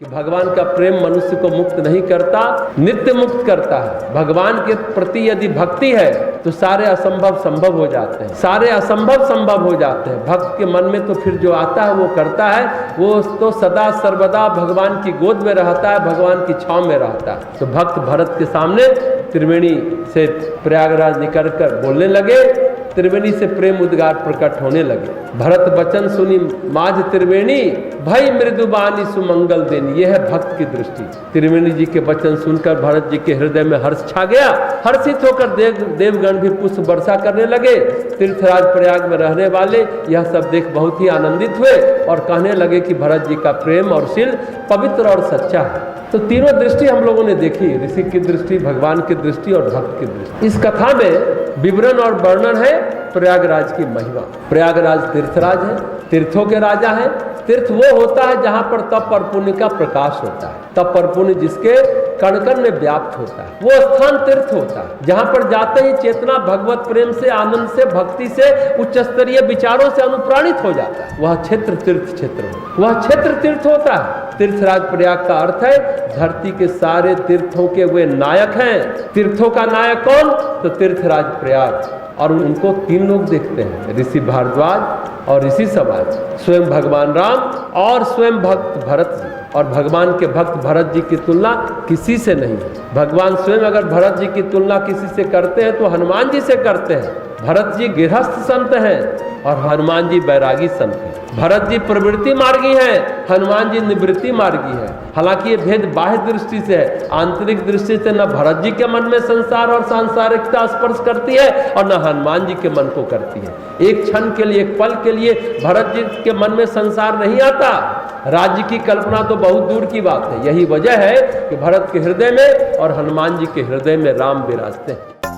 भगवान का प्रेम मनुष्य को मुक्त नहीं करता, नित्य मुक्त करता है। भगवान के प्रति यदि भक्ति है तो सारे असंभव संभव हो जाते हैं, सारे असंभव संभव हो जाते हैं। भक्त के मन में तो फिर जो आता है वो करता है, वो तो सदा सर्वदा भगवान की गोद में रहता है, भगवान की छांव में रहता है। तो भक्त भरत के सामने त्रिवेणी से प्रयागराज निकल कर बोलने लगे, त्रिवेणी से प्रेम उद्गार प्रकट होने लगे। भरत बचन सुनी माझ त्रिवेणी, भई मृदुबानी सुमंगल देनी। यह है भक्त की दृष्टि। त्रिवेणी जी के वचन सुनकर भरत जी के हृदय में हर्ष छा गया। हर्षित होकर देवगण भी पुष्प वर्षा करने लगे। तीर्थराज प्रयाग में रहने वाले यह सब देख बहुत ही आनंदित हुए और कहने लगे कि भरत जी का प्रेम और शील पवित्र और सच्चा है। तो तीनों दृष्टि हम लोगों ने देखी, ऋषि की दृष्टि, भगवान की दृष्टि और भक्त की दृष्टि। इस कथा में विवरण और वर्णन है प्रयागराज की महिमा। प्रयागराज तीर्थराज है, तीर्थों के राजा है। तीर्थ वो होता है जहां पर तप और पुण्य का प्रकाश होता है, तप और पुण्य जिसके कण कण में व्याप्त होता है, वो स्थान तीर्थ होता है। जहां पर जाते ही चेतना भगवत प्रेम से, आनंद से, भक्ति से, उच्च स्तरीय विचारों से अनुप्राणित हो जाता है, वह क्षेत्र तीर्थ क्षेत्र, वह क्षेत्र तीर्थ होता है। तीर्थराज प्रयाग का अर्थ है धरती के सारे तीर्थों के वे नायक हैं। तीर्थों का नायक कौन? तो तीर्थराज प्रयाग। और उनको तीन लोग देखते हैं, ऋषि भारद्वाज और ऋषि समाज, स्वयं भगवान राम और स्वयं भक्त भरत जी। और भगवान के भक्त भरत जी की तुलना किसी से नहीं है। भगवान स्वयं अगर भरत जी की तुलना किसी से करते हैं तो हनुमान जी से करते हैं। भरत जी गृहस्थ संत हैं और हनुमान जी बैरागी संत हैं। भरत जी प्रवृत्ति मार्गी हैं, हनुमान जी निवृत्ति मार्गी हैं। हालांकि ये भेद बाह्य दृष्टि से है, आंतरिक दृष्टि से न भरत जी के मन में संसार और सांसारिकता स्पर्श करती है और न हनुमान जी के मन को करती है। एक क्षण के लिए, एक पल के लिए भरत जी के मन में संसार नहीं आता। राज्य की कल्पना तो बहुत दूर की बात है। यही वजह है कि भरत के हृदय में और हनुमान जी के हृदय में राम विराजते हैं।